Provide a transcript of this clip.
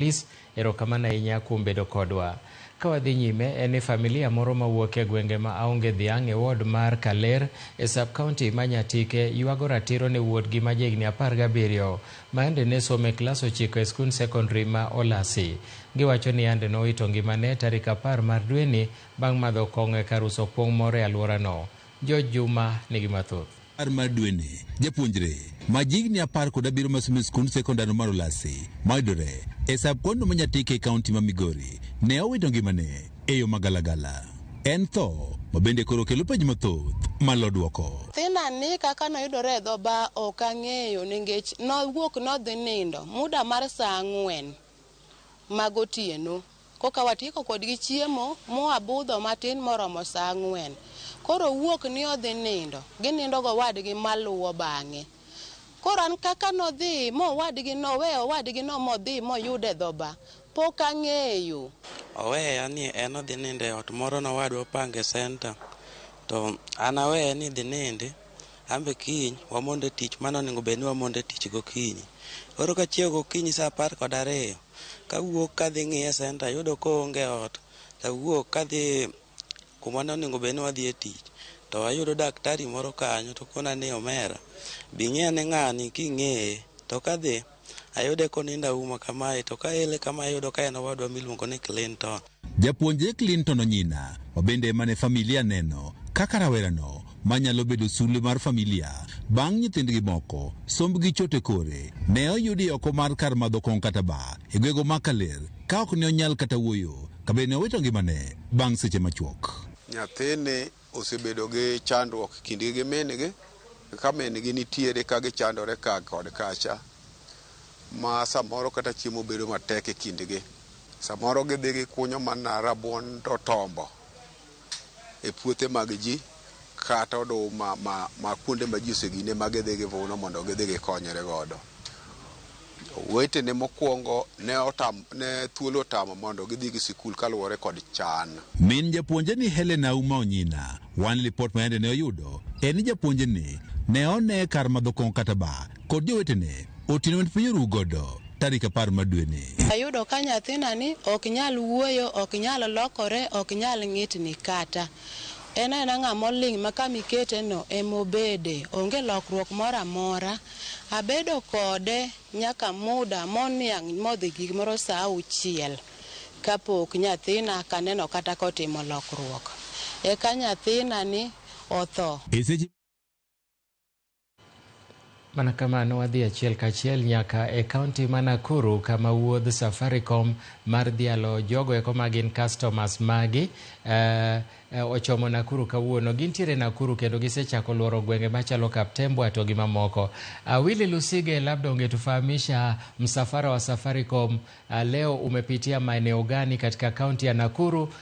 Polis erokamano ahinya kuom bedo kodwa. Ka wadhi nyime, en familia moro mawuok e gwenge ma Aonge Dhiang' e ward mar Kaler e sub-county ma Nyatike ywago ratiro ne wuodgi ma jahigni 17 ma yande ne somo e klas 9 e skund secondary ma Olasi. Giwacho ni yande nowito ngimane tarik 10 mar dweni bang' madho kong'o e kar uso kuong' moro e alworano. George Juma nigi mathoth. Mar dweni japuonjre ma jigni 17 masomo skund sekondari mar Olasi mayudore e sub-county ma Nyatike e kaunti ma Migori ne owito ngimane e yo magalagala. En tho ma bende koro kelo penj mathoth malo duoko. Thina ni kaka noyudore e dho ba ok ang'eyo nikech nowuok nodhi nindo muda mar saa 4 magotieno. Koka watieko kodgi chiemo moabudho matin moromo saa 4. Koro wuok ni odhi nindo. Ginindo go wadgi maluwo bang'e. Koro an kaka nodhi mo wadgi noweyo wadgi no modhi moyude dhoba. Pok ang'eyo. Oweya ni en odhi ninde e ot moro no wadwa pange center. To an aweya ni dhi ninde. Ambe kiny wamonde tich manonego bed ni wamonde tich gokinyi. Koro ka chiew gokinyi saa 12 kawuok kadhi ng'iye center yudo koonge ot. Kawuok kadhi kuma nonego bed ni wadhi e tich. To ayudo daktari moro kanyo to kona ni Omera. Bing'e ne ng'ani king'eye to kadhi ayude koninda uma kamae to kaele kama ayudo ka en wadwa miluongo ni Clinton. Japuonje Clinton Onyina obende mane familia neno kaka rawerano manyalo bedo sulwe mar familia bang' nyithindgi moko sombgi chote kore ne oyudi oko mar kar madho kong'o kata ba e gwego ma Kaler ka ok ne onyal kata wuoyo ka bende owito ngimane bang' seche machuok. Nyathini osebedo gi chandruok kindgi gi min-gi ka min-gi nitiere ka gichandore ka kod kacha ma samoro kata chiemo bedo matek e kindgi. Samoro gidhi gikunyo mana rabuon to tombo e puothe mag ji kata oduma ma kuonde ma ji osegine ma gidhi givuno mondo gidhi gikonyre godo. Wetene mokwongo ne thuolo tamo mondo gidhi gi sikul kaluwore kod chan. Min japuonje ni Helen Auma Onyina wan lipot ma yande ne oyudo en ni japuonje ni ne one kar madho kong'o kata ba kod jowetene otino piny oru godo tarik 10 mar dweni. Ayudo ka nyathina ni ok nyal wuoyo, ok nyal lokore, ok nyal ng'itni kata. En ng'ama oling' ma kamikete no emobede, onge lokruok moro amora. Abedo kode nyaka muda moniang' modhi gik moro saa 6 kapok nyathina kaneno kata kotimo lokruok. Eka nyathina ni otho. Mana kamano wadhi achiel kachiel nyaka e kaunti ma Nakuru kama wuodh Safaricom mar dhialo jogo eko magin customers magi ochomo Nakuru kawuono. Gintiere Nakuru kendo gisechako luoro gwenge machalo Kaptembwa to gi mamoko. Willy Lusige, labda ungetufahamisha msafara wa Safaricom leo umepitia maeneo gani katika kaunti ya Nakuru?